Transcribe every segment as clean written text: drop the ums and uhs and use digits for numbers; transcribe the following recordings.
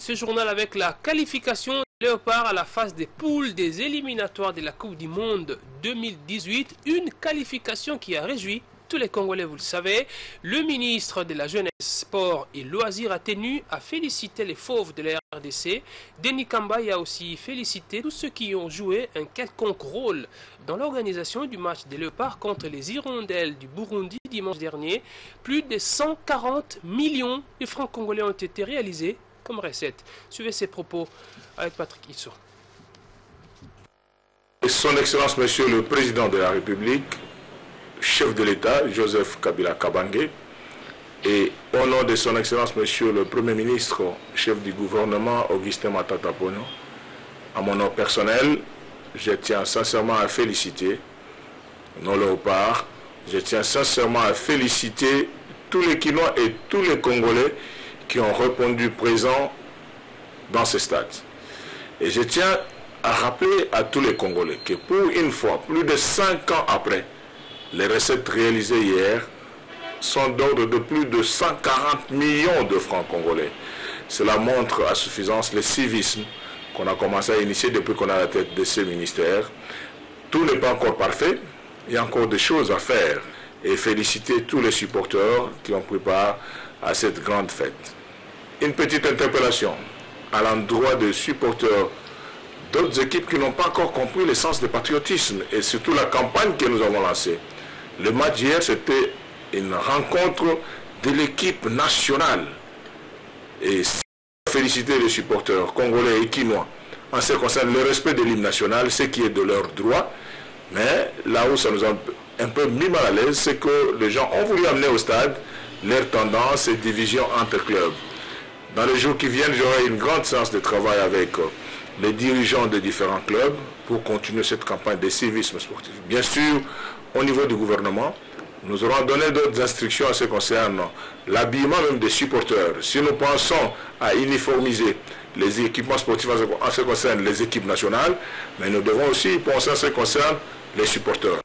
ce journal avec la qualification des Léopards à la phase des poules des éliminatoires de la Coupe du Monde 2018. Une qualification qui a réjoui tous les Congolais, vous le savez. Le ministre de la Jeunesse, Sport et Loisirs a tenu à féliciter les fauves de la RDC. Denis Kambaye a aussi félicité tous ceux qui ont joué un quelconque rôle dans l'organisation du match des Léopards contre les Hirondelles du Burundi dimanche dernier. Plus de 140 millions de francs congolais ont été réalisés comme recette. Suivez ces propos avec Patrick Issou. Son Excellence Monsieur le Président de la République, chef de l'État, Joseph Kabila Kabange, et au nom de son Excellence Monsieur le Premier ministre, chef du gouvernement, Augustin Matata Ponyo, à mon nom personnel, je tiens sincèrement à féliciter nos Léopards, je tiens sincèrement à féliciter tous les Quinois et tous les Congolais qui ont répondu présents dans ce stade. Et je tiens à rappeler à tous les Congolais que pour une fois, plus de 5 ans après, les recettes réalisées hier sont d'ordre de plus de 140 millions de francs congolais. Cela montre à suffisance le civisme qu'on a commencé à initier depuis qu'on a la tête de ce ministère. Tout n'est pas encore parfait, il y a encore des choses à faire. Et féliciter tous les supporters qui ont pris part à cette grande fête. Une petite interpellation à l'endroit des supporters d'autres équipes qui n'ont pas encore compris le sens du patriotisme et surtout la campagne que nous avons lancée. Le match hier, c'était une rencontre de l'équipe nationale. Et féliciter les supporters congolais et quinois en ce qui concerne le respect de l'hymne national, ce qui est de leur droit. Mais là où ça nous a un peu mis mal à l'aise, c'est que les gens ont voulu amener au stade leur tendance et division entre clubs. Dans les jours qui viennent, j'aurai une grande séance de travail avec les dirigeants des différents clubs pour continuer cette campagne de civisme sportif. Bien sûr, au niveau du gouvernement, nous aurons donné d'autres instructions en ce qui concerne l'habillement même des supporters. Si nous pensons à uniformiser les équipements sportifs en ce qui concerne les équipes nationales, mais nous devons aussi penser en ce qui concerne les supporters.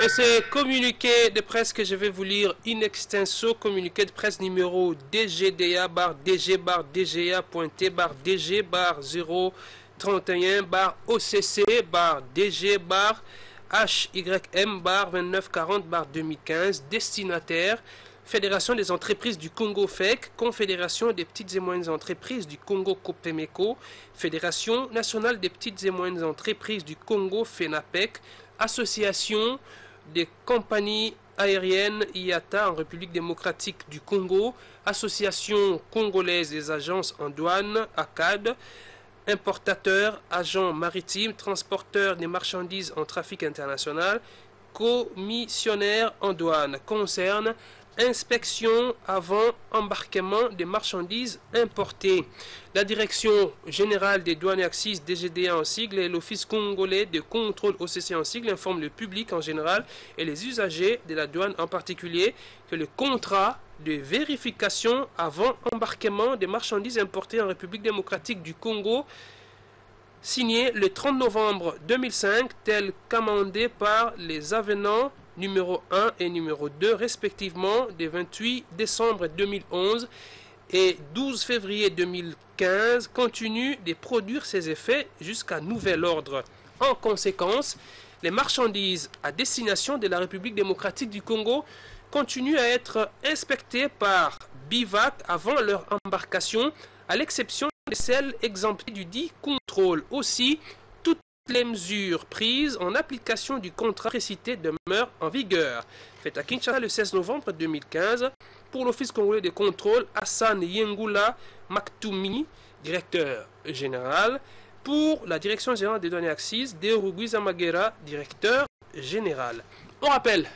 Et ce communiqué de presse que je vais vous lire in extenso, communiqué de presse numéro DG-DG-DG-031-OCC-DG-HYM-2940-2015, destinataire Fédération des entreprises du Congo FEC, Confédération des petites et moyennes entreprises du Congo COPEMECO, Fédération nationale des petites et moyennes entreprises du Congo FENAPEC, Association des compagnies aériennes IATA en République démocratique du Congo, Association congolaise des agences en douane, ACAD, importateurs, agents maritimes, transporteurs des marchandises en trafic international, commissionnaires en douane, concerne inspection avant embarquement des marchandises importées. La Direction générale des douanes et axes DGDA en sigle et l'Office congolais de contrôle OCC en sigle informent le public en général et les usagers de la douane en particulier que le contrat de vérification avant embarquement des marchandises importées en République démocratique du Congo signé le 30 novembre 2005 tel qu'amendé par les avenants numéro 1 et numéro 2 respectivement des 28 décembre 2011 et 12 février 2015 continue de produire ses effets jusqu'à nouvel ordre. En conséquence, les marchandises à destination de la République démocratique du Congo continuent à être inspectées par BIVAC avant leur embarcation, à l'exception de celles exemptées du dit contrôle. Aussi, toutes les mesures prises en application du contrat précité demeurent en vigueur. Fait à Kinshasa le 16 novembre 2015 pour l'Office congolais de contrôle, Hassan Yengula Maktoumi, directeur général. Pour la Direction générale des douanes et axes, Deourugui Zamagera, directeur général. On rappelle